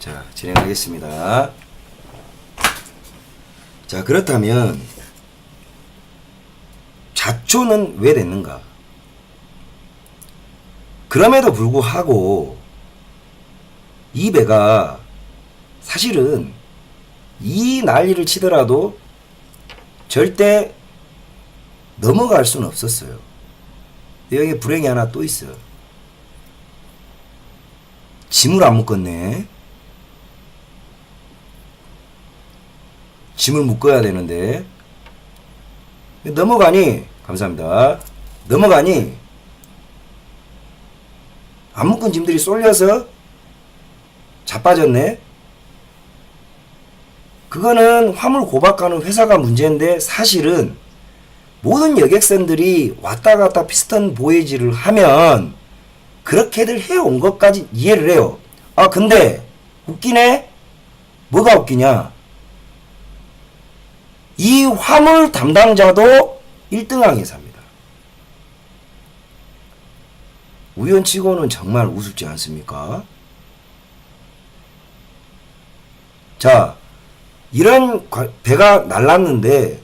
자, 진행하겠습니다. 자, 그렇다면 좌초는 왜 됐는가? 그럼에도 불구하고 이 배가 사실은 이 난리를 치더라도 절대 넘어갈 수는 없었어요. 여기 불행이 하나 또 있어요. 짐을 안 묶었네. 짐을 묶어야 되는데 넘어가니, 감사합니다. 넘어가니 안 묶은 짐들이 쏠려서 자빠졌네. 그거는 화물 고박하는 회사가 문제인데 사실은 모든 여객선들이 왔다 갔다 피스톤 보이지를 하면 그렇게들 해온 것까지 이해를 해요. 아, 근데 웃기네? 뭐가 웃기냐? 이 화물 담당자도 1등항에 삽니다. 우연치고는 정말 우습지 않습니까? 자, 이런 배가 날랐는데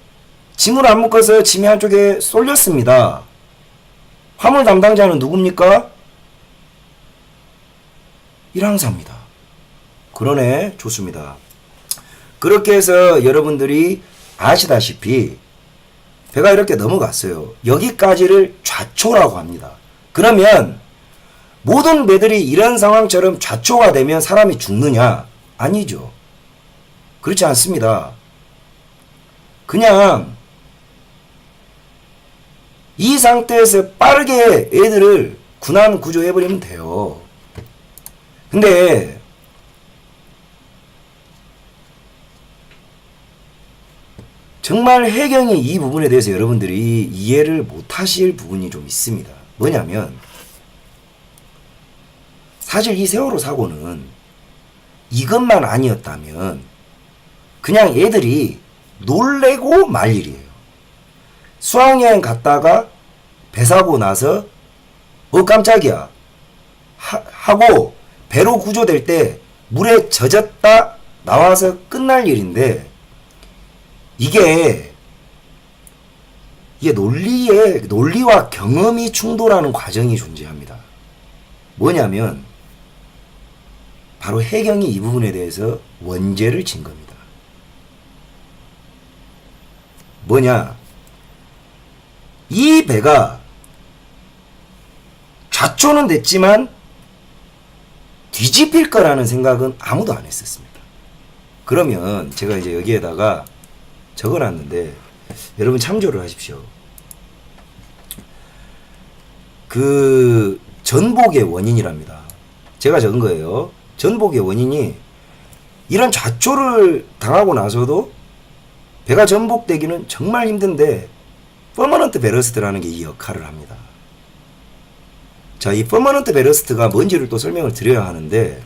짐을 안 묶어서 짐이 한쪽에 쏠렸습니다. 화물 담당자는 누굽니까? 1항사입니다. 그러네. 좋습니다. 그렇게 해서 여러분들이 아시다시피 배가 이렇게 넘어갔어요. 여기까지를 좌초라고 합니다. 그러면 모든 배들이 이런 상황처럼 좌초가 되면 사람이 죽느냐? 아니죠. 그렇지 않습니다. 그냥 이 상태에서 빠르게 애들을 군안 구조해버리면 돼요. 근데 정말 해경이 이 부분에 대해서 여러분들이 이해를 못하실 부분이 좀 있습니다. 뭐냐면 사실 이 세월호 사고는 이것만 아니었다면 그냥 애들이 놀래고 말 일이에요. 수학여행 갔다가 배 사고 나서 깜짝이야 하고 배로 구조될 때 물에 젖었다 나와서 끝날 일인데 이게 논리와 경험이 충돌하는 과정이 존재합니다. 뭐냐면 바로 해경이 이 부분에 대해서 원죄를 진 겁니다. 뭐냐? 이 배가 좌초는 됐지만 뒤집힐 거라는 생각은 아무도 안 했었습니다. 그러면 제가 이제 여기에다가 적어놨는데 여러분 참조를 하십시오. 그 전복의 원인이랍니다. 제가 적은 거예요. 전복의 원인이 이런 좌초를 당하고 나서도 배가 전복되기는 정말 힘든데 퍼머넌트 베러스트라는 게 이 역할을 합니다. 자, 이 퍼머넌트 베러스트가 뭔지를 또 설명을 드려야 하는데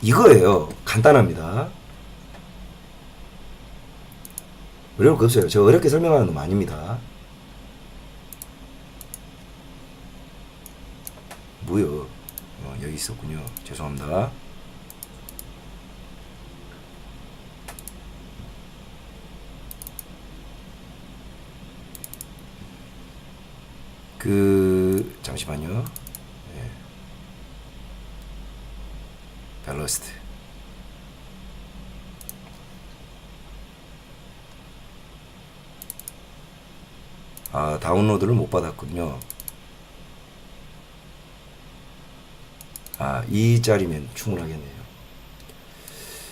이거예요. 간단합니다. 어려울 거 없어요. 저 어렵게 설명하는 놈 아닙니다. 뭐요? 여기 있었군요. 죄송합니다. 잠시만요. 네. 밸러스트. 아, 다운로드를 못 받았군요. 아, 이 짤이면 충분하겠네요.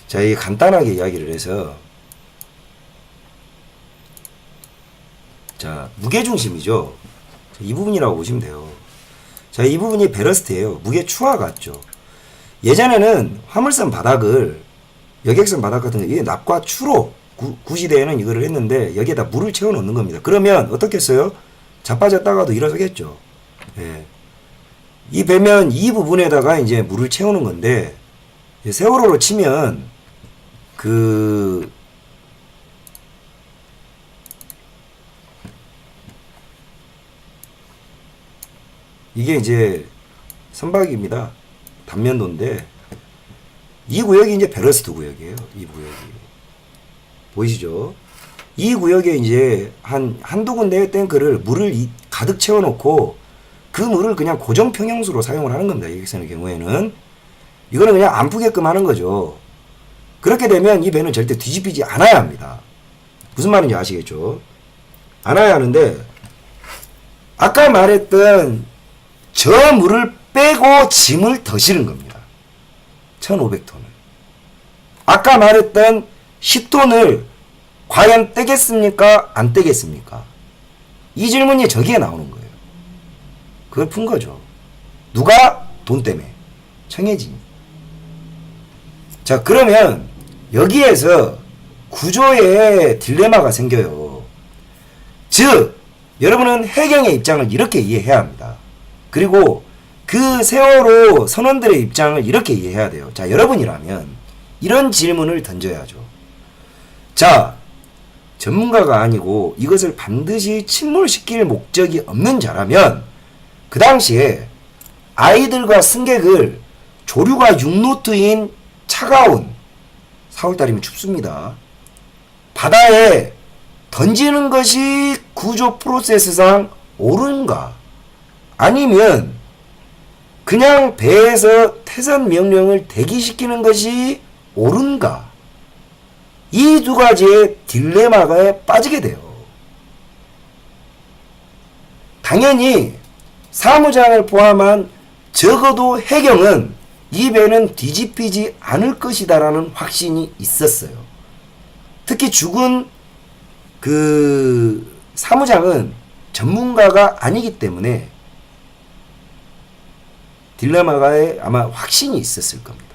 자, 이 간단하게 이야기를 해서 자, 무게중심이죠. 이 부분이라고 보시면 돼요. 자, 이 부분이 베러스트예요. 무게 추와 같죠. 예전에는 화물선 바닥을 여객선 바닥 같은 거 이게 납과 추로 구시대에는 이거를 했는데 여기에다 물을 채워 넣는 겁니다. 그러면 어떻게 했어요? 자빠졌다가도 일어서겠죠. 예. 이 배면 이 부분에다가 이제 물을 채우는 건데 세월호로 치면 이게 이제 선박입니다. 단면도인데 이 구역이 이제 베러스트 구역이에요. 이 구역이 보이시죠? 이 구역에 이제 한두 군데의 탱크를 물을 가득 채워놓고 그 물을 그냥 고정 평형수로 사용을 하는 겁니다. 여객선의 경우에는 이거는 그냥 안 푸게끔 하는 거죠. 그렇게 되면 이 배는 절대 뒤집히지 않아야 합니다. 무슨 말인지 아시겠죠? 않아야 하는데 아까 말했던 저 물을 빼고 짐을 더 실은 겁니다. 1500톤을. 아까 말했던 10톤을 과연 떼겠습니까? 안 떼겠습니까? 이 질문이 저기에 나오는 거예요. 그걸 푼 거죠. 누가? 돈 때문에. 청해진. 자, 그러면 여기에서 구조에 딜레마가 생겨요. 즉, 여러분은 해경의 입장을 이렇게 이해해야 합니다. 그리고 그 세월호 선원들의 입장을 이렇게 이해해야 돼요. 자, 여러분이라면 이런 질문을 던져야죠. 자, 전문가가 아니고 이것을 반드시 침몰시킬 목적이 없는 자라면 그 당시에 아이들과 승객을 조류가 6노트인 차가운 4월달이면 춥습니다. 바다에 던지는 것이 구조 프로세스상 옳은가? 아니면 그냥 배에서 퇴선 명령을 대기시키는 것이 옳은가? 이 두 가지의 딜레마에 빠지게 돼요. 당연히 사무장을 포함한 적어도 해경은 이 배는 뒤집히지 않을 것이다라는 확신이 있었어요. 특히 죽은 그 사무장은 전문가가 아니기 때문에 딜레마가에 아마 확신이 있었을 겁니다.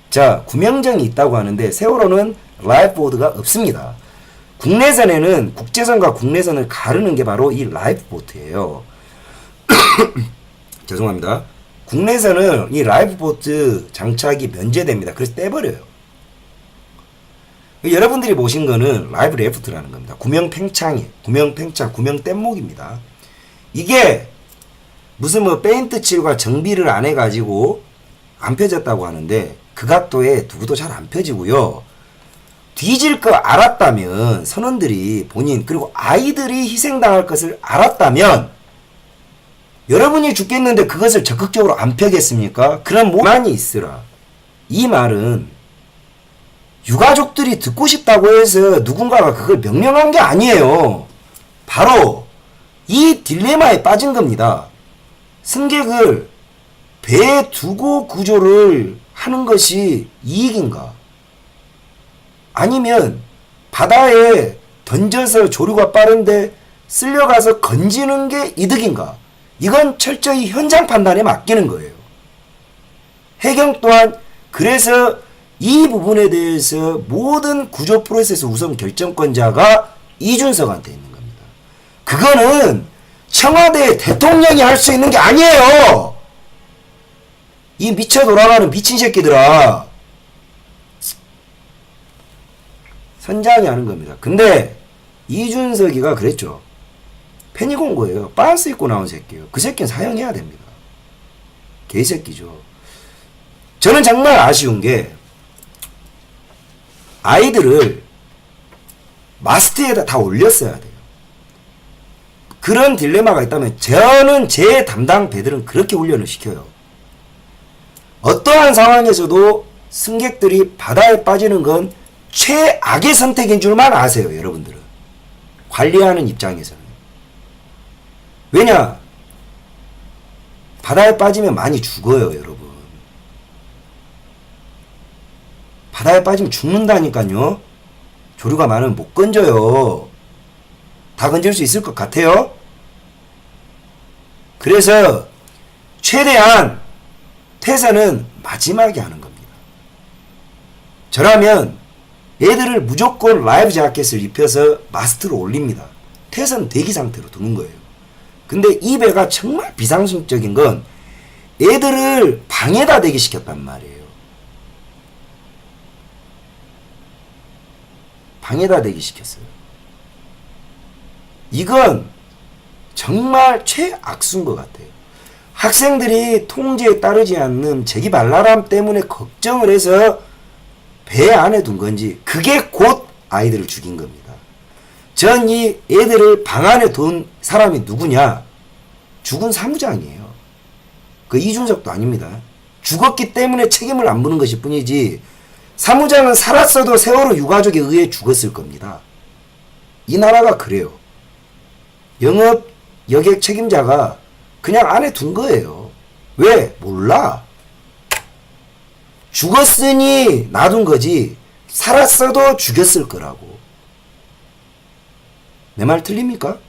자, 구명정이 있다고 하는데 세월호는 라이프보드가 없습니다. 국내선에는 국제선과 국내선을 가르는 게 바로 이 라이프보트예요. 죄송합니다. 국내선은 이 라이프보트 장착이 면제됩니다. 그래서 떼버려요. 여러분들이 보신 거는 라이프 레프트라는 겁니다. 구명팽창이에요. 구명팽창, 구명뗏목입니다. 이게 무슨 뭐 페인트 칠과 정비를 안 해가지고 안 펴졌다고 하는데 그 각도에 누구도 잘 안 펴지고요. 뒤질 거 알았다면 선원들이 본인 그리고 아이들이 희생당할 것을 알았다면 여러분이 죽겠는데 그것을 적극적으로 안 펴겠습니까? 그런 모만이 있으라. 이 말은 유가족들이 듣고 싶다고 해서 누군가가 그걸 명령한 게 아니에요. 바로 이 딜레마에 빠진 겁니다. 승객을 배에 두고 구조를 하는 것이 이익인가? 아니면 바다에 던져서 조류가 빠른데 쓸려가서 건지는 게 이득인가? 이건 철저히 현장 판단에 맡기는 거예요. 해경 또한 그래서 이 부분에 대해서 모든 구조 프로세스 우선 결정권자가 이준석한테 있는 겁니다. 그거는 청와대 대통령이 할 수 있는 게 아니에요. 이 미쳐 돌아가는 미친 새끼들아. 선장이 하는 겁니다. 근데 이준석이가 그랬죠. 패닉 온 거예요. 빤스 입고 나온 새끼예요. 그 새끼는 사형해야 됩니다. 개새끼죠. 저는 정말 아쉬운 게 아이들을 마스트에다 다 올렸어야 돼요. 그런 딜레마가 있다면 저는 제 담당 배들은 그렇게 훈련을 시켜요. 어떠한 상황에서도 승객들이 바다에 빠지는 건 최악의 선택인 줄만 아세요, 여러분들은. 관리하는 입장에서는. 왜냐? 바다에 빠지면 많이 죽어요, 여러분. 바다에 빠지면 죽는다니까요. 조류가 많으면 못 건져요. 다 건질 수 있을 것 같아요? 그래서 최대한 퇴사는 마지막에 하는 겁니다. 저라면 얘들을 무조건 라이프 자켓을 입혀서 마스트로 올립니다. 퇴선 대기 상태로 두는 거예요. 근데 이 배가 정말 비상식적인 건 얘들을 방에다 대기 시켰단 말이에요. 방에다 대기 시켰어요. 이건 정말 최악수인 것 같아요. 학생들이 통제에 따르지 않는 재기발랄함 때문에 걱정을 해서 배 안에 둔 건지 그게 곧 아이들을 죽인 겁니다. 전 이 애들을 방 안에 둔 사람이 누구냐? 죽은 사무장이에요. 그 이준석도 아닙니다. 죽었기 때문에 책임을 안 묻는 것일 뿐이지 사무장은 살았어도 세월호 유가족에 의해 죽었을 겁니다. 이 나라가 그래요. 영업 여객 책임자가 그냥 안에 둔 거예요. 왜? 몰라. 죽었으니 놔둔 거지 살았어도 죽였을 거라고. 내 말 틀립니까?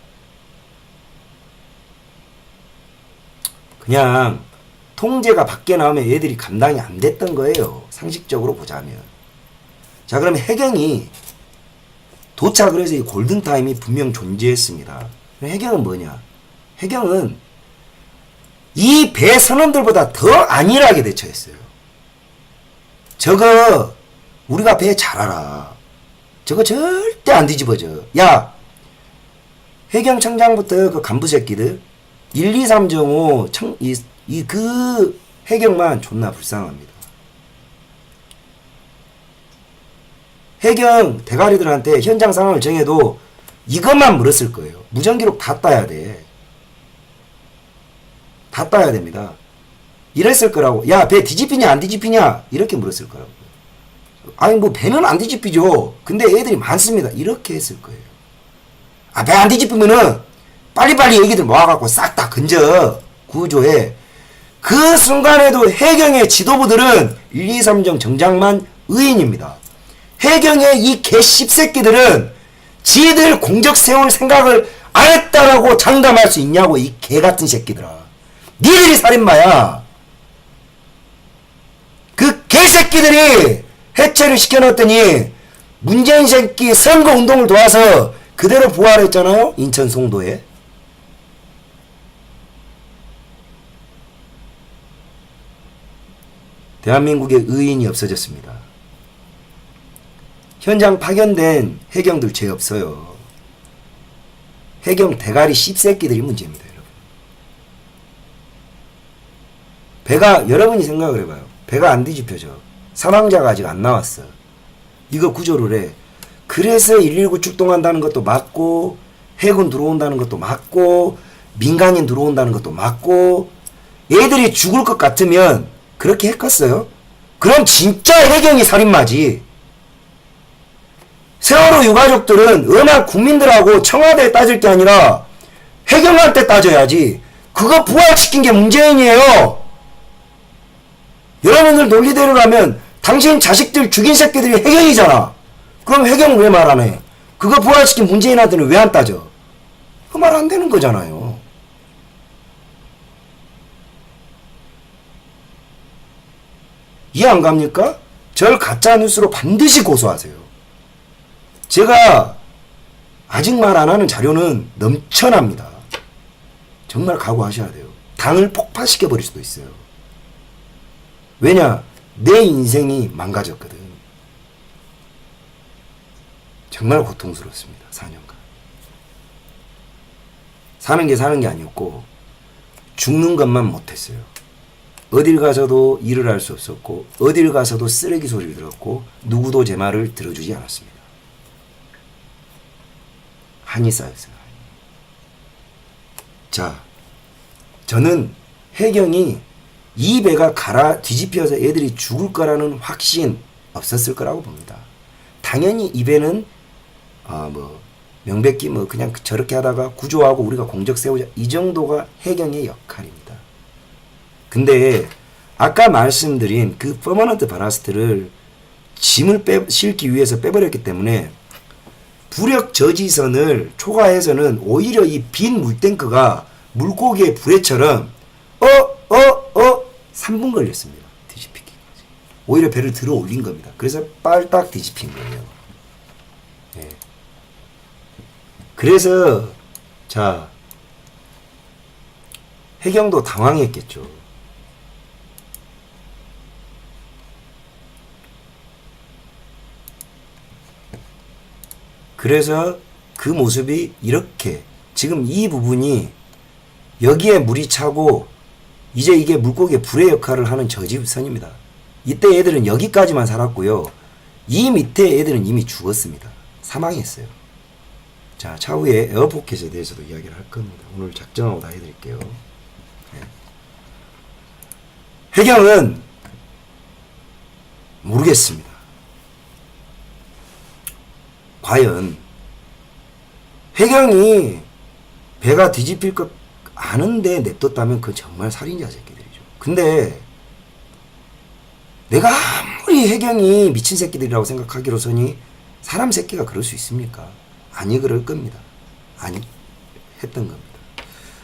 그냥 통제가 밖에 나오면 얘들이 감당이 안 됐던 거예요. 상식적으로 보자면. 자, 그럼 해경이 도착을 해서 이 골든타임이 분명 존재했습니다. 해경은 뭐냐? 해경은 이 배 선원들보다 더 안일하게 대처했어요. 저거 우리가 배 잘 알아. 저거 절대 안 뒤집어져. 야, 해경청장부터 그 간부 새끼들 1, 2, 3, 5 그 해경만 존나 불쌍합니다. 해경 대가리들한테 현장 상황을 정해도 이것만 물었을 거예요. 무전기록 다 따야 돼. 다 따야 됩니다. 이랬을 거라고. 야, 배 뒤집히냐 안 뒤집히냐 이렇게 물었을 거라고. 아니 뭐 배는 안 뒤집히죠. 근데 애들이 많습니다. 이렇게 했을 거예요. 아, 배 안 뒤집히면은 빨리빨리 얘기들 모아갖고 싹 다 건져 구조해. 그 순간에도 해경의 지도부들은 1, 2, 3정 정장만 의인입니다. 해경의 이 개 씹새끼들은 지들 공적 세울 생각을 안 했다라고 장담할 수 있냐고. 이 개같은 새끼들아. 니들이 살인마야. 그 개새끼들이 해체를 시켜놨더니 문재인 새끼 선거운동을 도와서 그대로 부활했잖아요. 인천 송도에. 대한민국의 의인이 없어졌습니다. 현장 파견된 해경들 죄 없어요. 해경 대가리 씹새끼들이 문제입니다. 여러분. 배가 여러분이 생각을 해봐요. 배가 안 뒤집혀져. 사망자가 아직 안 나왔어. 이거 구조를 해. 그래서 119 출동한다는 것도 맞고 해군 들어온다는 것도 맞고 민간인 들어온다는 것도 맞고 애들이 죽을 것 같으면 그렇게 했겠어요? 그럼 진짜 해경이 살인마지. 세월호 유가족들은 은하 국민들하고 청와대에 따질 게 아니라 해경한테 따져야지. 그거 부활시킨 게 문재인이에요. 여러분들 논리대로 가면 당신 자식들 죽인 새끼들이 해경이잖아. 그럼 해경 왜 말 안 해? 그거 부활시킨 문재인한테는 왜 안 따져? 그 말 안 되는 거잖아요. 이해 안 갑니까? 절 가짜뉴스로 반드시 고소하세요. 제가 아직 말 안 하는 자료는 넘쳐납니다. 정말 각오하셔야 돼요. 당을 폭파시켜 버릴 수도 있어요. 왜냐? 내 인생이 망가졌거든. 정말 고통스럽습니다. 4년간. 사는 게 아니었고 죽는 것만 못했어요. 어딜 가서도 일을 할 수 없었고 어딜 가서도 쓰레기 소리를 들었고 누구도 제 말을 들어주지 않았습니다. 한이 쌓였어요. 자, 저는 해경이 이 배가 뒤집혀서 애들이 죽을 거라는 확신 없었을 거라고 봅니다. 당연히 이 배는 명백히 그냥 저렇게 하다가 구조하고 우리가 공적 세우자 이 정도가 해경의 역할입니다. 근데 아까 말씀드린 그 퍼머넌트 바라스트를 짐을 실기 위해서 빼버렸기 때문에 부력 저지선을 초과해서는 오히려 이 빈 물탱크가 물고기의 불에처럼 3분 걸렸습니다. 뒤집히기까지. 오히려 배를 들어 올린 겁니다. 그래서 빨딱 뒤집힌 거예요. 네. 그래서 자, 해경도 당황했겠죠. 그래서 그 모습이 이렇게 지금 이 부분이 여기에 물이 차고 이제 이게 물고기의 불의 역할을 하는 저지선입니다. 이때 애들은 여기까지만 살았고요. 이 밑에 애들은 이미 죽었습니다. 사망했어요. 자, 차후에 에어포켓에 대해서도 이야기를 할 겁니다. 오늘 작정하고 다 해드릴게요. 네. 해경은 모르겠습니다. 과연 해경이 배가 뒤집힐 것 아는데 냅뒀다면 그건 정말 살인자 새끼들이죠. 근데 내가 아무리 해경이 미친 새끼들이라고 생각하기로서니 사람 새끼가 그럴 수 있습니까? 아니 그럴 겁니다. 아니 했던 겁니다.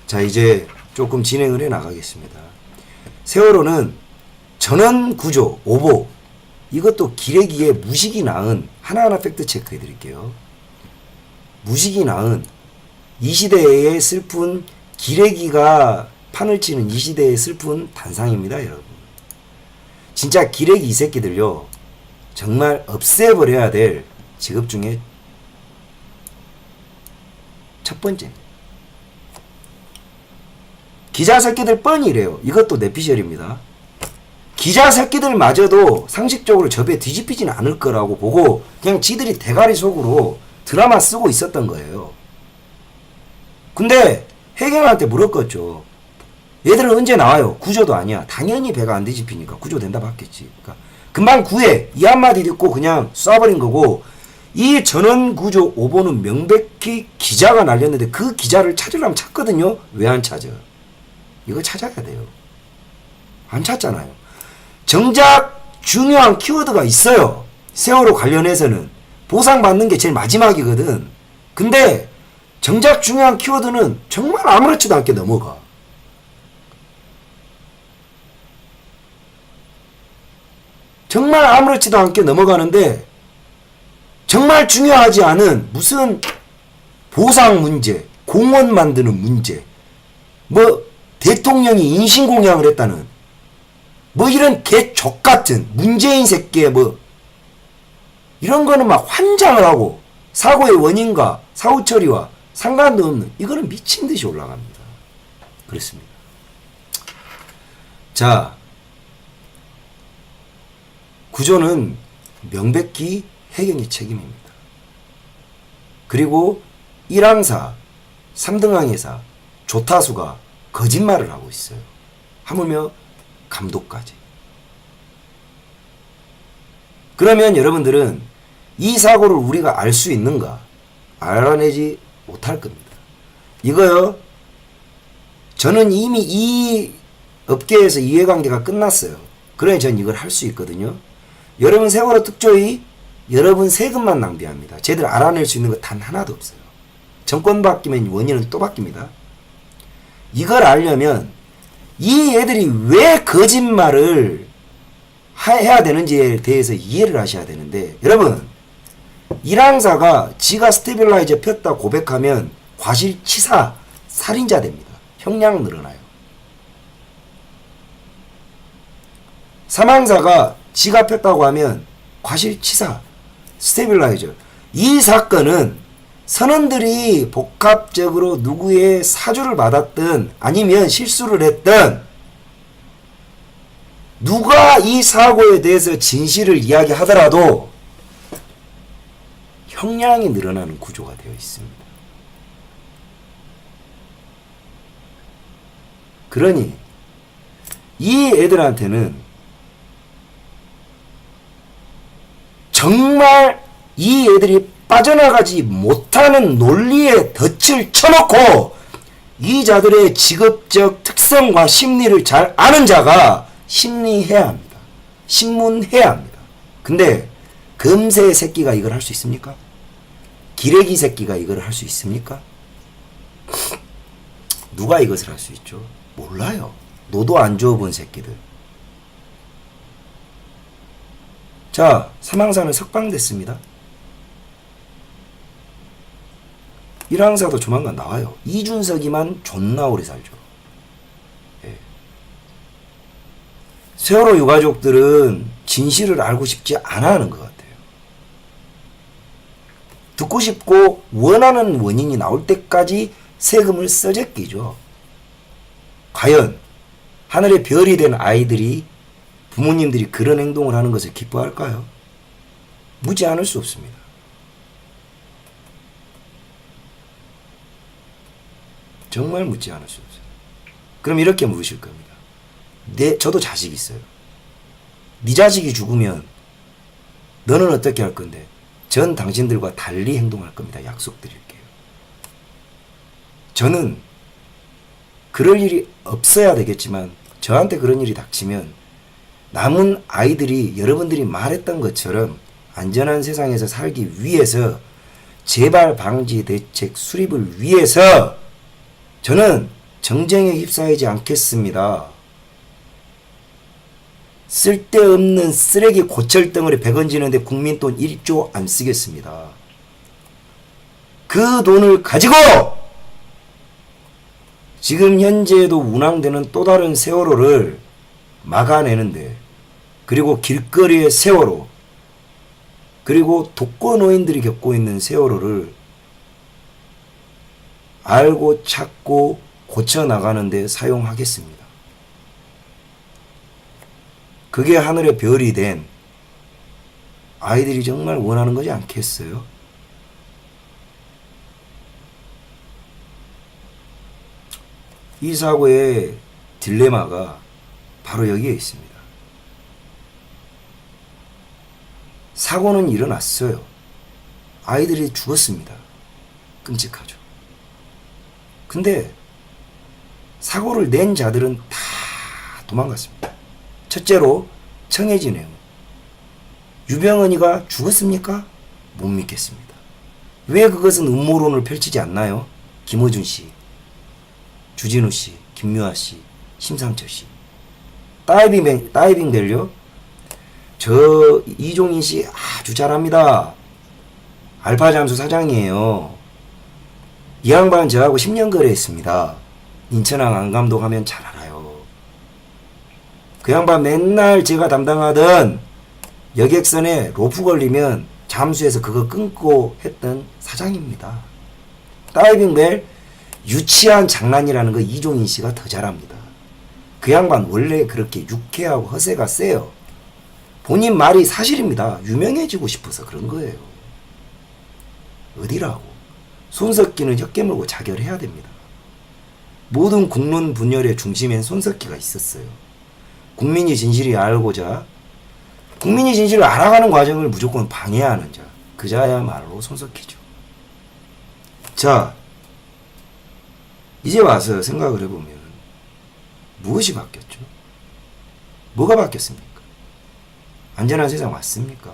자, 이제 조금 진행을 해 나가겠습니다. 세월호는 전원구조 오보, 이것도 기레기에 무식이 낳은, 하나하나 팩트 체크해 드릴게요. 무식이 낳은, 이 시대의 슬픈, 기레기가 판을 치는 이 시대의 슬픈 단상입니다, 여러분. 진짜 기레기 이 새끼들요, 정말 없애버려야 될 직업 중에 첫 번째. 기자 새끼들 뻔히 이래요. 이것도 내피셜입니다. 기자 새끼들마저도 상식적으로 저 배 뒤집히지는 않을 거라고 보고 그냥 지들이 대가리 속으로 드라마 쓰고 있었던 거예요. 근데 해경한테 물었겠죠. 얘들은 언제 나와요? 구조도 아니야. 당연히 배가 안 뒤집히니까 구조된다 봤겠지. 그러니까 금방 구해, 이 한마디 듣고 그냥 쏴버린 거고, 이 전원구조 오보는 명백히 기자가 날렸는데 그 기자를 찾으려면 찾거든요. 왜 안 찾아? 이거 찾아야 돼요. 안 찾잖아요. 정작 중요한 키워드가 있어요. 세월호 관련해서는 보상받는 게 제일 마지막이거든. 근데 정작 중요한 키워드는 정말 아무렇지도 않게 넘어가. 정말 아무렇지도 않게 넘어가는데, 정말 중요하지 않은 무슨 보상 문제, 공원 만드는 문제, 뭐 대통령이 인신공양을 했다는, 뭐 이런 개족 같은 문재인 새끼의 뭐 이런 거는 막 환장을 하고 사고의 원인과 사후 처리와 상관도 없는, 이거는 미친 듯이 올라갑니다. 그렇습니다. 자, 구조는 명백히 해경의 책임입니다. 그리고 1항사, 3등항해사, 조타수가 거짓말을 하고 있어요. 하물며 감독까지. 그러면 여러분들은 이 사고를 우리가 알 수 있는가? 알아내지 못할 겁니다. 이거요, 저는 이미 이 업계에서 이해관계가 끝났어요. 그러니 전 이걸 할 수 있거든요. 여러분 세월호 특조위, 여러분 세금만 낭비합니다. 쟤들 알아낼 수 있는 거 단 하나도 없어요. 정권 바뀌면 원인은 또 바뀝니다. 이걸 알려면 이 애들이 왜 거짓말을 해야 되는지에 대해서 이해를 하셔야 되는데, 여러분 1항사가 지가 스테빌라이저 폈다 고백하면 과실치사 살인자 됩니다. 형량 늘어나요. 3항사가 지가 폈다고 하면 과실치사 스테빌라이저. 이 사건은 선원들이 복합적으로 누구의 사주를 받았든 아니면 실수를 했든 누가 이 사고에 대해서 진실을 이야기하더라도 형량이 늘어나는 구조가 되어 있습니다. 그러니 이 애들한테는 정말 이 애들이 빠져나가지 못하는 논리에 덫을 쳐놓고 이 자들의 직업적 특성과 심리를 잘 아는 자가 심리해야 합니다. 신문해야 합니다. 근데 금세 새끼가 이걸 할 수 있습니까? 기레기 새끼가 이걸 할 수 있습니까? 누가 이것을 할 수 있죠? 몰라요. 노도 안 줘본 새끼들. 자, 사망사는 석방됐습니다. 1항사도 조만간 나와요. 이준석이만 존나 오래 살죠. 예. 세월호 유가족들은 진실을 알고 싶지 않아 하는 것 같아요. 듣고 싶고 원하는 원인이 나올 때까지 세금을 써제끼죠. 과연 하늘의 별이 된 아이들이 부모님들이 그런 행동을 하는 것을 기뻐할까요? 묻지 않을 수 없습니다. 정말 묻지 않을 수 없어요. 그럼 이렇게 물으실 겁니다. 저도 자식이 있어요. 네 자식이 죽으면 너는 어떻게 할 건데? 전 당신들과 달리 행동할 겁니다. 약속드릴게요. 저는 그럴 일이 없어야 되겠지만 저한테 그런 일이 닥치면 남은 아이들이 여러분들이 말했던 것처럼 안전한 세상에서 살기 위해서 재발 방지 대책 수립을 위해서 저는 정쟁에 휩싸이지 않겠습니다. 쓸데없는 쓰레기 고철덩어리 100원 지는데 국민 돈 1조 안 쓰겠습니다. 그 돈을 가지고 지금 현재에도 운항되는 또 다른 세월호를 막아내는데, 그리고 길거리의 세월호, 그리고 독거노인들이 겪고 있는 세월호를 알고 찾고 고쳐나가는데 사용하겠습니다. 그게 하늘의 별이 된 아이들이 정말 원하는 거지 않겠어요? 이 사고의 딜레마가 바로 여기에 있습니다. 사고는 일어났어요. 아이들이 죽었습니다. 끔찍하죠. 근데 사고를 낸 자들은 다 도망갔습니다. 첫째로 청해진해요. 유병언이가 죽었습니까? 못 믿겠습니다. 왜 그것은 음모론을 펼치지 않나요? 김어준 씨, 주진우 씨, 김유아 씨, 심상철 씨. 다이빙 벨요? 저 이종인 씨 아주 잘합니다. 알파잠수 사장이에요. 이 양반 저하고 10년 거래했습니다. 인천항 안감독 하면 잘 알아요. 그 양반 맨날 제가 담당하던 여객선에 로프 걸리면 잠수해서 그거 끊고 했던 사장입니다. 다이빙벨 유치한 장난이라는 거 이종인 씨가 더 잘합니다. 그 양반 원래 그렇게 유쾌하고 허세가 세요. 본인 말이 사실입니다. 유명해지고 싶어서 그런 거예요. 어디라고. 손석기는 혀 깨물고 자결해야 됩니다. 모든 국론 분열의 중심엔 손석기가 있었어요. 국민이 진실이 알고자, 국민이 진실을 알아가는 과정을 무조건 방해하는 자, 그 자야말로 손석기죠. 자, 이제 와서 생각을 해보면 무엇이 바뀌었죠? 뭐가 바뀌었습니까? 안전한 세상 왔습니까?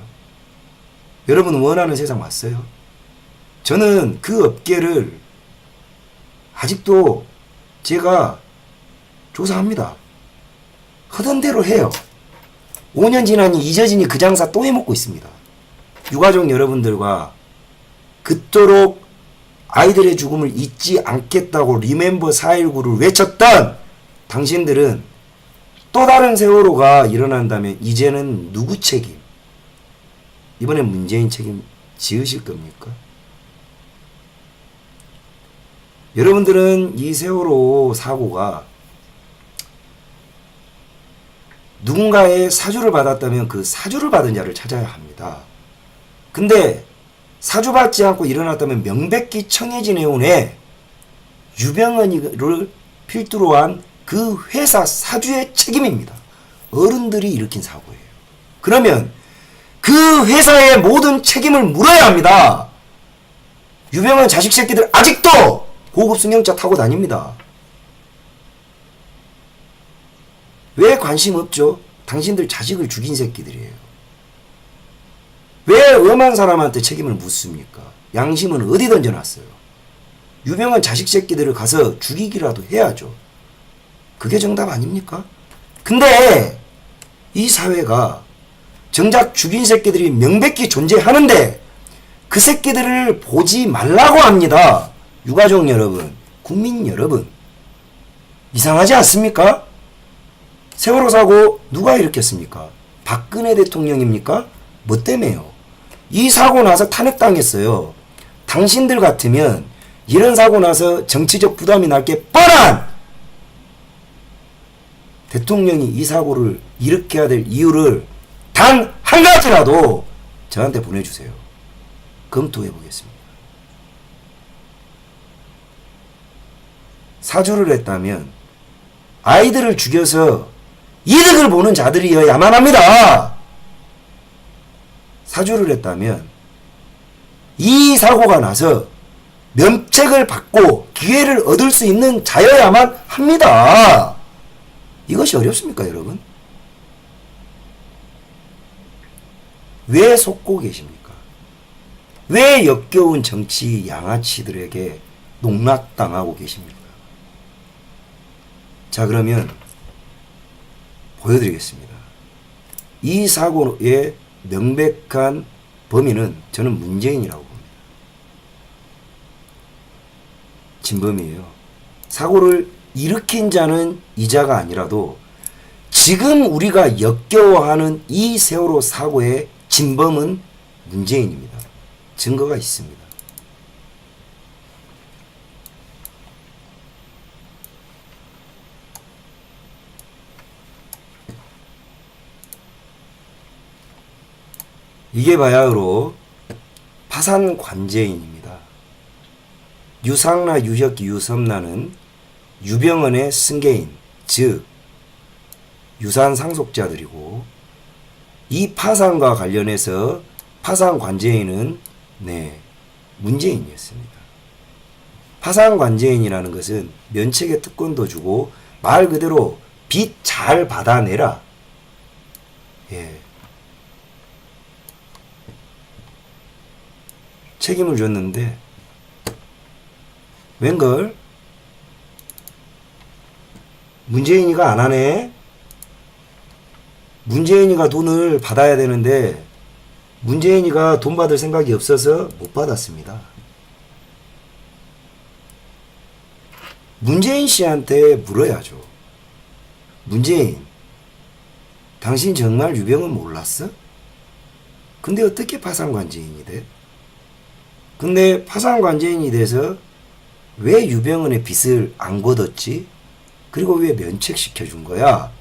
여러분 원하는 세상 왔어요? 저는 그 업계를 아직도 제가 조사합니다. 하던 대로 해요. 5년 지나니 잊어지니 그 장사 또 해먹고 있습니다. 유가족 여러분들과 그토록 아이들의 죽음을 잊지 않겠다고 리멤버 4.19를 외쳤던 당신들은 또 다른 세월호가 일어난다면 이제는 누구 책임? 이번엔 문재인 책임 지으실 겁니까? 여러분들은 이 세월호 사고가 누군가의 사주를 받았다면 그 사주를 받은 자를 찾아야 합니다. 근데 사주받지 않고 일어났다면 명백히 청해진해운에 유병언이를 필두로 한 그 회사 사주의 책임입니다. 어른들이 일으킨 사고예요. 그러면 그 회사의 모든 책임을 물어야 합니다. 유병언 자식 새끼들 아직도 고급 승용차 타고 다닙니다. 왜 관심 없죠? 당신들 자식을 죽인 새끼들이에요. 왜 엄한 사람한테 책임을 묻습니까? 양심은 어디 던져놨어요? 유명한 자식 새끼들을 가서 죽이기라도 해야죠. 그게 정답 아닙니까? 근데 이 사회가 정작 죽인 새끼들이 명백히 존재하는데 그 새끼들을 보지 말라고 합니다. 유가족 여러분, 국민 여러분, 이상하지 않습니까? 세월호 사고 누가 일으켰습니까? 박근혜 대통령입니까? 뭐 때문에요? 이 사고 나서 탄핵당했어요. 당신들 같으면 이런 사고 나서 정치적 부담이 날 게 뻔한 대통령이 이 사고를 일으켜야 될 이유를 단 한 가지라도 저한테 보내주세요. 검토해 보겠습니다. 사주를 했다면 아이들을 죽여서 이득을 보는 자들이어야만 합니다. 사주를 했다면 이 사고가 나서 면책을 받고 기회를 얻을 수 있는 자여야만 합니다. 이것이 어렵습니까, 여러분? 왜 속고 계십니까? 왜 역겨운 정치 양아치들에게 농락당하고 계십니까? 자, 그러면 보여드리겠습니다. 이 사고의 명백한 범인은 저는 문재인이라고 봅니다. 진범이에요. 사고를 일으킨 자는 이자가 아니라도 지금 우리가 역겨워하는 이 세월호 사고의 진범은 문재인입니다. 증거가 있습니다. 이게 바야흐로 파산 관제인입니다. 유상라, 유혁기, 유섬라는 유병언의 승계인, 즉 유산 상속자들이고, 이 파산과 관련해서 파산 관제인은 문재인이었습니다. 파산 관제인이라는 것은 면책의 특권도 주고 말 그대로 빚 잘 받아내라. 책임을 줬는데 웬걸 문재인이가 안 하네. 문재인이가 돈을 받아야 되는데 문재인이가 돈 받을 생각이 없어서 못 받았습니다. 문재인 씨한테 물어야죠. 문재인, 당신 정말 유병은 몰랐어? 근데 어떻게 파산관제인이 돼? 근데 파산관제인이 돼서 왜 유병헌의 빚을 안 걷었지? 그리고 왜 면책시켜 준 거야?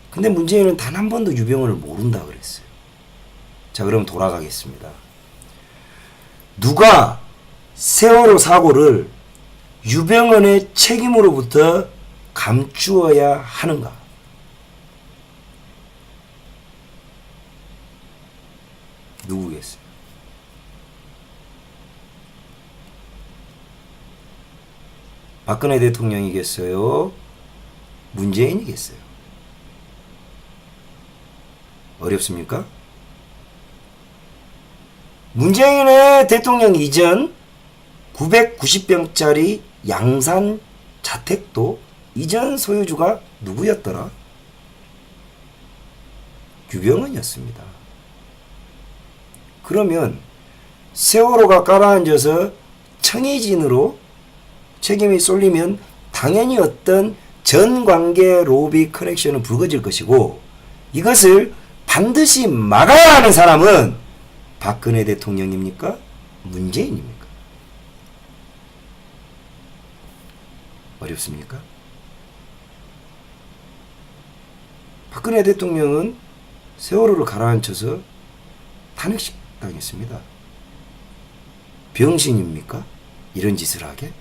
근데 문재인은 단 한 번도 유병헌을 모른다 그랬어요. 자, 그럼 돌아가겠습니다. 누가 세월호 사고를 유병헌의 책임으로부터 감추어야 하는가? 누구겠어요? 박근혜 대통령이겠어요? 문재인이겠어요? 어렵습니까? 문재인의 대통령 이전 990평짜리 양산 자택도 이전 소유주가 누구였더라? 유병헌이었습니다. 그러면 세월호가 깔아앉아서 청해진으로 책임이 쏠리면 당연히 어떤 전관계 로비 커넥션은 불거질 것이고, 이것을 반드시 막아야 하는 사람은 박근혜 대통령입니까? 문재인입니까? 어렵습니까? 박근혜 대통령은 세월호를 가라앉혀서 탄핵당했습니다. 병신입니까? 이런 짓을 하게?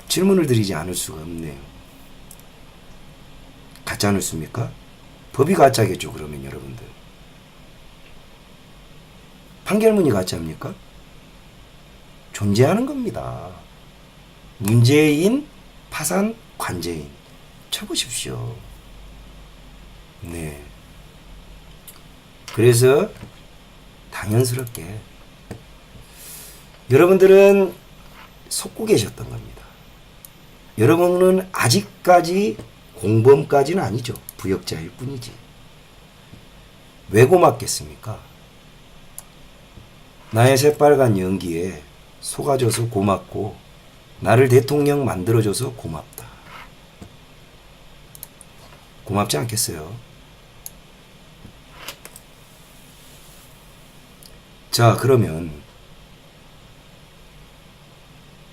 질문을 드리지 않을 수가 없네요. 가짜 뉴스입니까? 법이 가짜겠죠, 그러면 여러분들. 판결문이 가짜입니까? 존재하는 겁니다. 문재인 파산 관제인 쳐보십시오. 네. 그래서 당연스럽게 여러분들은 속고 계셨던 겁니다. 여러분은 아직까지 공범까지는 아니죠. 부역자일 뿐이지. 왜 고맙겠습니까? 나의 새빨간 연기에 속아줘서 고맙고 나를 대통령 만들어줘서 고맙다. 고맙지 않겠어요? 자, 그러면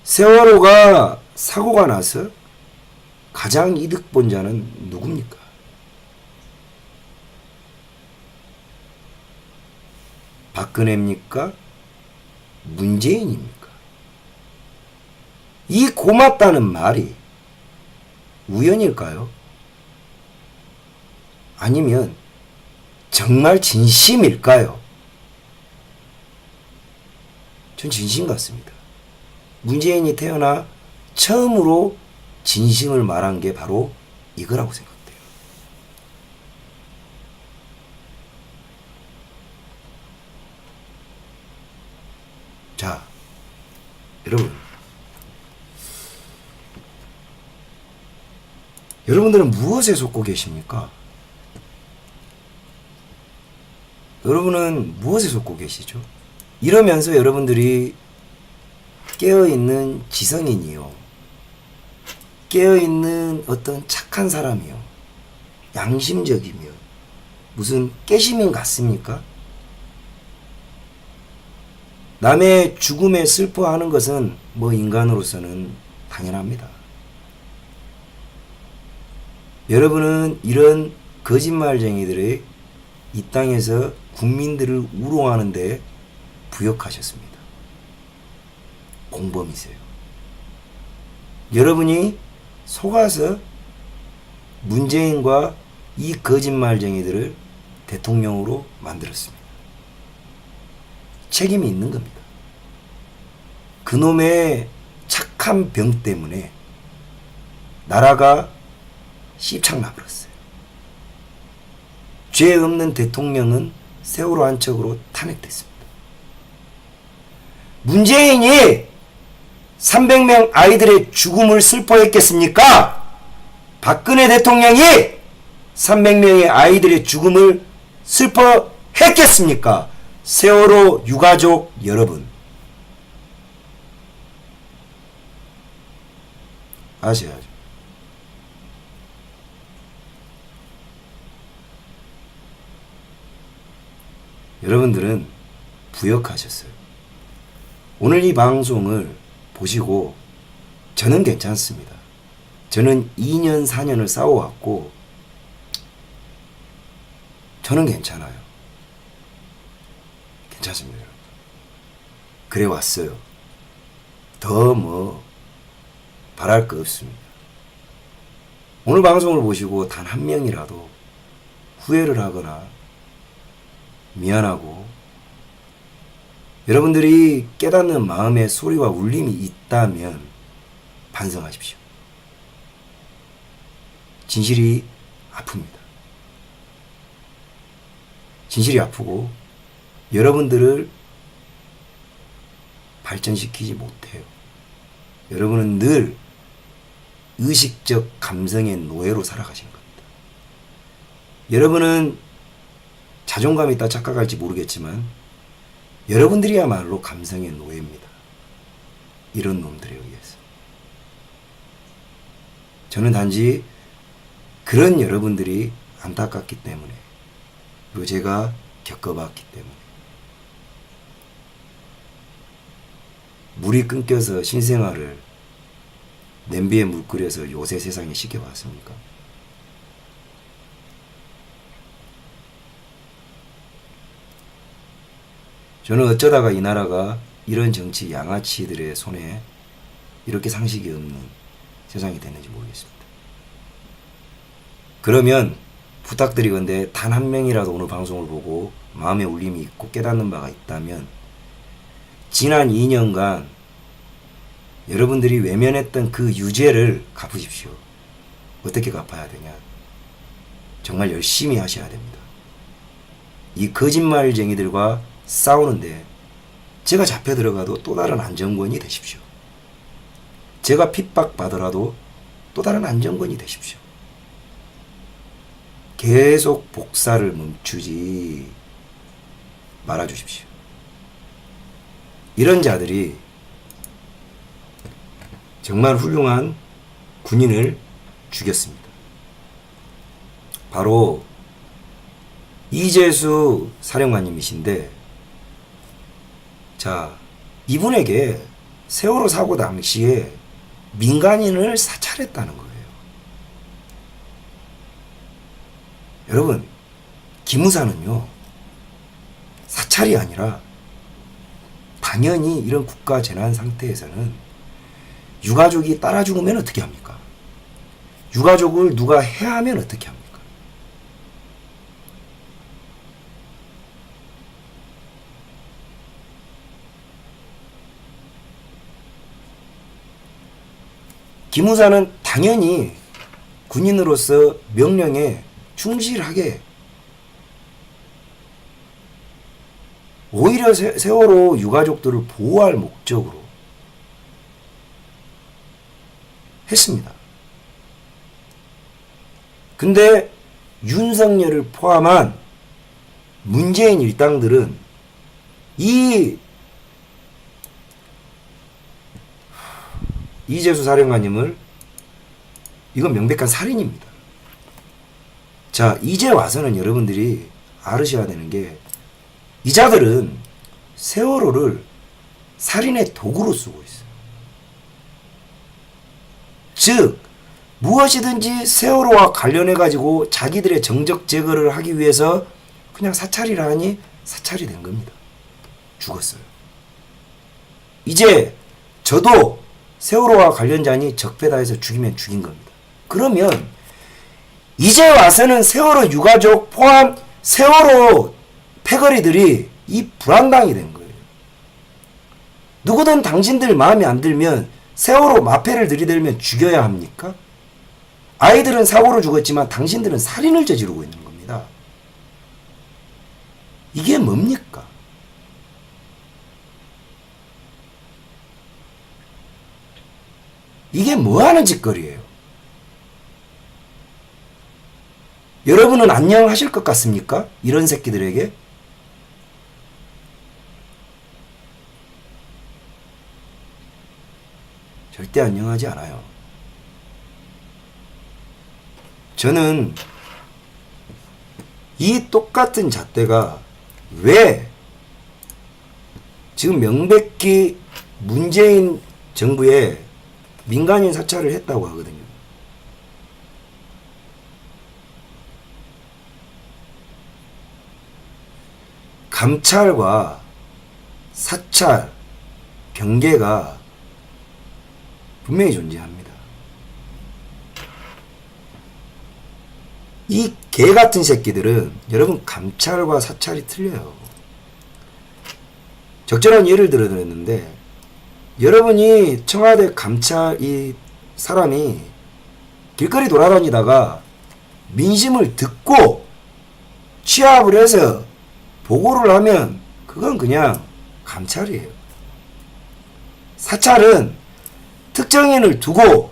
세월호가 사고가 나서 가장 이득 본 자는 누굽니까? 박근혜입니까? 문재인입니까? 이 고맙다는 말이 우연일까요? 아니면 정말 진심일까요? 전 진심 같습니다. 문재인이 태어나 처음으로 진심을 말한 게 바로 이거라고 생각돼요. 자, 여러분. 여러분들은 무엇에 속고 계십니까? 여러분은 무엇에 속고 계시죠? 이러면서 여러분들이 깨어있는 지성인이요. 깨어있는 어떤 착한 사람이요. 양심적이며 무슨 깨시민 같습니까? 남의 죽음에 슬퍼하는 것은 뭐 인간으로서는 당연합니다. 여러분은 이런 거짓말쟁이들의 이 땅에서 국민들을 우롱하는 데 부역하셨습니다. 공범이세요. 여러분이 속아서 문재인과 이 거짓말쟁이들을 대통령으로 만들었습니다. 책임이 있는 겁니다. 그놈의 착한 병 때문에 나라가 씹창나버렸어요. 죄 없는 대통령은 세월호 한 척으로 탄핵됐습니다. 문재인이 300명 아이들의 죽음을 슬퍼했겠습니까? 박근혜 대통령이 300명의 아이들의 죽음을 슬퍼했겠습니까? 세월호 유가족 여러분, 아셔야죠. 여러분들은 부역하셨어요. 오늘 이 방송을 보시고 저는 괜찮습니다. 저는 2년 4년을 싸워왔고 저는 괜찮아요. 괜찮습니다. 그래 왔어요. 더 뭐 바랄 거 없습니다. 오늘 방송을 보시고 단 한 명이라도 후회를 하거나 미안하고 여러분들이 깨닫는 마음의 소리와 울림이 있다면 반성하십시오. 진실이 아픕니다. 진실이 아프고 여러분들을 발전시키지 못해요. 여러분은 늘 의식적 감성의 노예로 살아가신 겁니다. 여러분은 자존감이 있다 착각할지 모르겠지만 여러분들이야말로 감성의 노예입니다. 이런 놈들에 의해서. 저는 단지 그런 여러분들이 안타깝기 때문에 그리고 제가 겪어봤기 때문에 물이 끊겨서 신생아를 냄비에 물 끓여서 요새 세상에 시켜봤습니까? 저는 어쩌다가 이 나라가 이런 정치 양아치들의 손에 이렇게 상식이 없는 세상이 됐는지 모르겠습니다. 그러면 부탁드리건대 단 한 명이라도 오늘 방송을 보고 마음에 울림이 있고 깨닫는 바가 있다면 지난 2년간 여러분들이 외면했던 그 유죄를 갚으십시오. 어떻게 갚아야 되냐? 정말 열심히 하셔야 됩니다. 이 거짓말쟁이들과 싸우는데 제가 잡혀 들어가도 또 다른 안정권이 되십시오. 제가 핍박받으라도 또 다른 안정권이 되십시오. 계속 복사를 멈추지 말아주십시오. 이런 자들이 정말 훌륭한 군인을 죽였습니다. 바로 이재수 사령관님이신데, 자, 이분에게 세월호 사고 당시에 민간인을 사찰했다는 거예요. 여러분, 기무사는요, 사찰이 아니라 당연히 이런 국가 재난 상태에서는 유가족이 따라 죽으면 어떻게 합니까? 유가족을 누가 해하면 어떻게 합니까? 기무사는 당연히 군인으로서 명령에 충실하게, 오히려 세월호 유가족들을 보호할 목적으로 했습니다. 근데 윤석열을 포함한 문재인 일당들은 이재수 사령관님을, 이건 명백한 살인입니다. 자, 이제 와서는 여러분들이 알으셔야 되는 게, 이 자들은 세월호를 살인의 도구로 쓰고 있어요. 즉, 무엇이든지 세월호와 관련해가지고 자기들의 정적 제거를 하기 위해서 그냥 사찰이라 하니 사찰이 된 겁니다. 죽었어요. 이제 저도 세월호와 관련자니 적폐다 해서 죽이면 죽인 겁니다. 그러면 이제 와서는 세월호 유가족 포함 세월호 패거리들이 이 불안당이 된 거예요. 누구든 당신들 마음에 안 들면 세월호 마패를 들이대면 죽여야 합니까? 아이들은 사고로 죽었지만 당신들은 살인을 저지르고 있는 겁니다. 이게 뭡니까? 이게 뭐하는 짓거리예요? 여러분은 안녕하실 것 같습니까? 이런 새끼들에게? 절대 안녕하지 않아요. 저는 이 똑같은 잣대가 왜 지금 명백히 문재인 정부에 민간인 사찰을 했다고 하거든요. 감찰과 사찰, 경계가 분명히 존재합니다. 이 개 같은 새끼들은 여러분 감찰과 사찰이 틀려요. 적절한 예를 들어드렸는데, 여러분이 청와대 감찰 이 사람이 길거리 돌아다니다가 민심을 듣고 취합을 해서 보고를 하면 그건 그냥 감찰이에요. 사찰은 특정인을 두고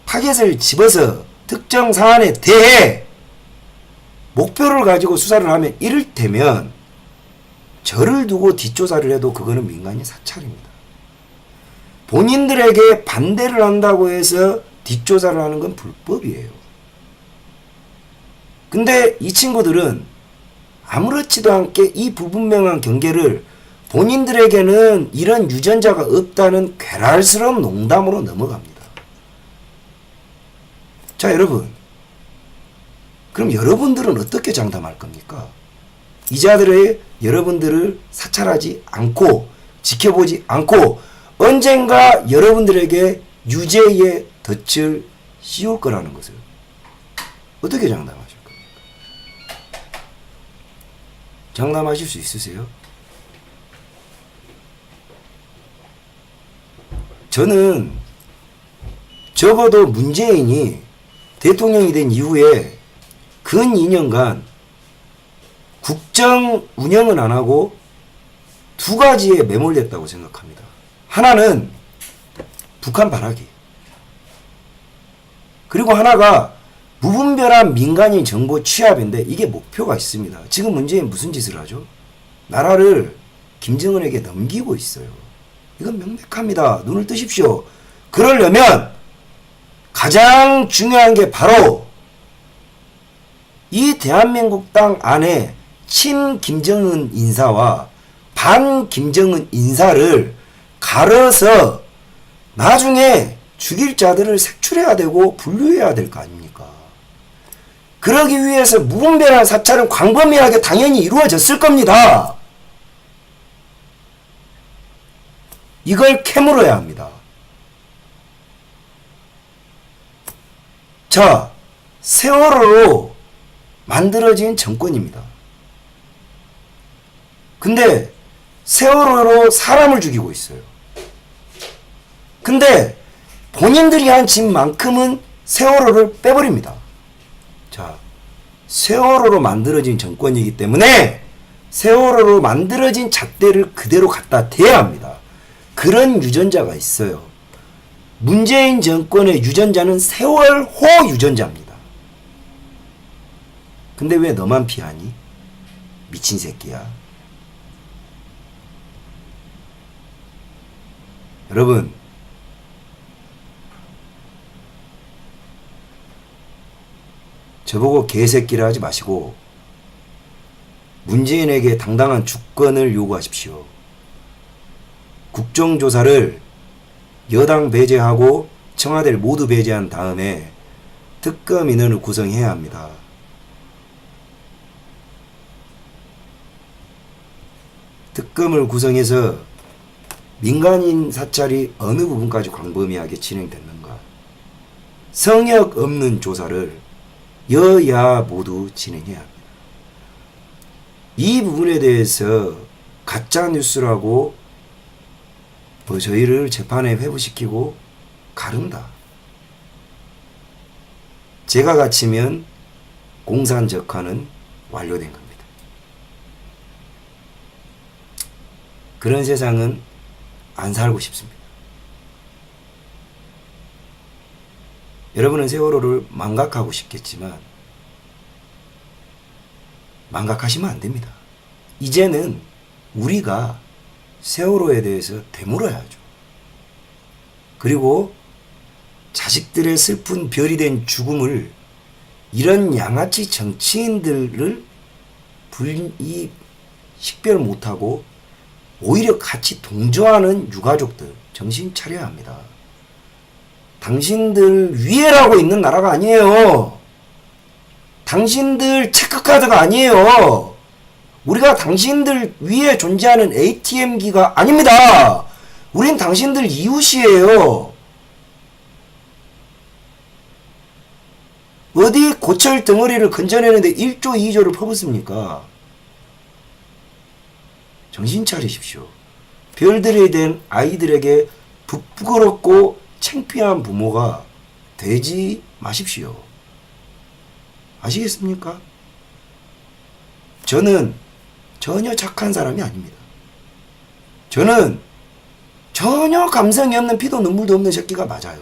타겟을 집어서 특정 사안에 대해 목표를 가지고 수사를 하면, 이를테면 저를 두고 뒷조사를 해도 그거는 민간인 사찰입니다. 본인들에게 반대를 한다고 해서 뒷조사를 하는 건 불법이에요. 근데 이 친구들은 아무렇지도 않게 이 불분명한 경계를 본인들에게는 이런 유전자가 없다는 괴랄스러운 농담으로 넘어갑니다. 자, 여러분, 그럼 여러분들은 어떻게 장담할 겁니까? 이 자들의 여러분들을 사찰하지 않고 지켜보지 않고 언젠가 여러분들에게 유죄의 덫을 씌울 거라는 것을 어떻게 장담하실 겁니까? 장담하실 수 있으세요? 저는 적어도 문재인이 대통령이 된 이후에 근 2년간 국정 운영은 안 하고 두 가지에 매몰됐다고 생각합니다. 하나는 북한 발악이, 그리고 하나가 무분별한 민간인 정보 취합인데, 이게 목표가 있습니다. 지금 문재인 무슨 짓을 하죠? 나라를 김정은에게 넘기고 있어요. 이건 명백합니다. 눈을 뜨십시오. 그러려면 가장 중요한 게 바로 이 대한민국 땅 안에 친 김정은 인사와 반 김정은 인사를 갈아서 나중에 죽일 자들을 색출해야 되고 분류해야 될 거 아닙니까? 그러기 위해서 무분별한 사찰은 광범위하게 당연히 이루어졌을 겁니다. 이걸 캐물어야 합니다. 자, 세월호로 만들어진 정권입니다. 근데 세월호로 사람을 죽이고 있어요. 근데 본인들이 한 짓만큼은 세월호를 빼버립니다. 자, 세월호로 만들어진 정권이기 때문에 세월호로 만들어진 잣대를 그대로 갖다 대야 합니다. 그런 유전자가 있어요. 문재인 정권의 유전자는 세월호 유전자입니다. 근데 왜 너만 피하니? 미친 새끼야. 여러분, 저보고 개새끼라 하지 마시고 문재인에게 당당한 주권을 요구하십시오. 국정조사를 여당 배제하고 청와대를 모두 배제한 다음에 특검 인원을 구성해야 합니다. 특검을 구성해서 민간인 사찰이 어느 부분까지 광범위하게 진행됐는가, 성역 없는 조사를 여야 모두 진행해야 합니다. 이 부분에 대해서 가짜뉴스라고 저희를 재판에 회부시키고 가른다. 제가 갇히면 공산적화는 완료된 겁니다. 그런 세상은 안 살고 싶습니다. 여러분은 세월호를 망각하고 싶겠지만 망각하시면 안 됩니다. 이제는 우리가 세월호에 대해서 되물어야죠. 그리고 자식들의 슬픈 별이 된 죽음을 이런 양아치 정치인들을 식별 못하고 오히려 같이 동조하는 유가족들 정신 차려야 합니다. 당신들 위에라고 있는 나라가 아니에요. 당신들 체크카드가 아니에요. 우리가 당신들 위에 존재하는 ATM기가 아닙니다. 우린 당신들 이웃이에요. 어디 고철 덩어리를 건져내는데 1조 2조를 퍼붓습니까? 정신 차리십시오. 별들에 대한 아이들에게 부끄럽고 창피한 부모가 되지 마십시오. 아시겠습니까? 저는 전혀 착한 사람이 아닙니다. 저는 전혀 감성이 없는 피도 눈물도 없는 새끼가 맞아요.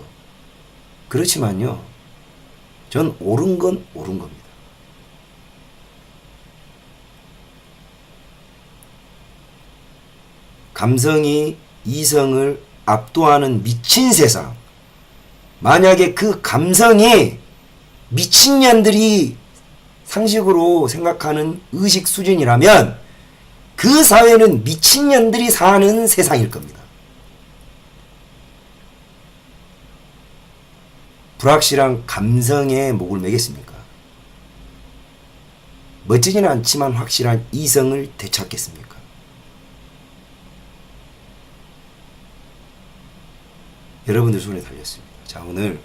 그렇지만요, 전 옳은 건 옳은 겁니다. 감성이 이성을 압도하는 미친 세상. 만약에 그 감성이 미친년들이 상식으로 생각하는 의식 수준이라면 그 사회는 미친년들이 사는 세상일 겁니다. 불확실한 감성에 목을 매겠습니까? 멋지지는 않지만 확실한 이성을 되찾겠습니까? 여러분들 손에 달렸습니다. 자, 오늘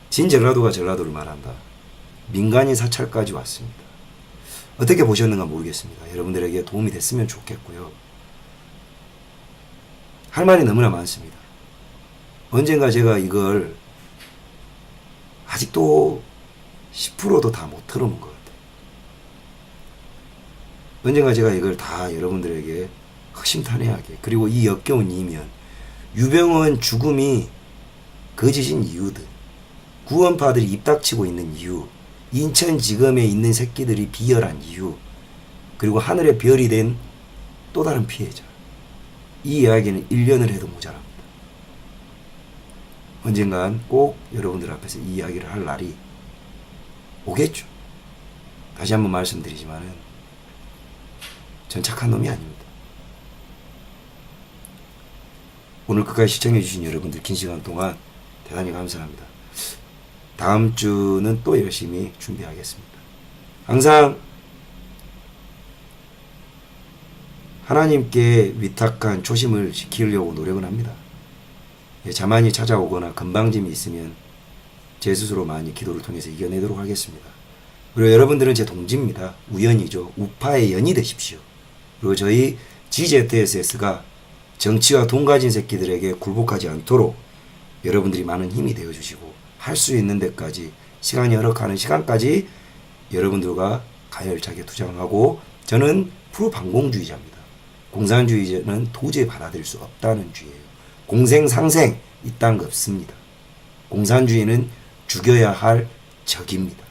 진전라도가 전라도를 말한다. 민간인 사찰까지 왔습니다. 어떻게 보셨는가 모르겠습니다. 여러분들에게 도움이 됐으면 좋겠고요. 할 말이 너무나 많습니다. 언젠가 제가 이걸 아직도 10%도 다 못 틀어놓은 것 같아요. 언젠가 제가 이걸 다 여러분들에게 허심탄회하게, 그리고 이 역겨운 이면, 유병원 죽음이 거짓인 이유들, 구원파들이 입닥치고 있는 이유, 인천지검에 있는 새끼들이 비열한 이유, 그리고 하늘의 별이 된 또 다른 피해자, 이 이야기는 1년을 해도 모자랍니다. 언젠간 꼭 여러분들 앞에서 이 이야기를 할 날이 오겠죠. 다시 한번 말씀드리지만은 전 착한 놈이 아닙니다. 오늘 끝까지 시청해주신 여러분들 긴 시간 동안 대단히 감사합니다. 다음 주는 또 열심히 준비하겠습니다. 항상 하나님께 위탁한 초심을 지키려고 노력은 합니다. 자만이 찾아오거나 건방짐이 있으면 제 스스로 많이 기도를 통해서 이겨내도록 하겠습니다. 그리고 여러분들은 제 동지입니다. 우연이죠. 우파의 연이 되십시오. 그리고 저희 GZSS가 정치와 돈 가진 새끼들에게 굴복하지 않도록 여러분들이 많은 힘이 되어주시고 할 수 있는 데까지 시간이 허락하는 시간까지 여러분들과 가열차게 투쟁하고 저는 프로방공주의자입니다. 공산주의자는 도저히 받아들일 수 없다는 주의예요. 공생상생 이딴 거 없습니다. 공산주의는 죽여야 할 적입니다.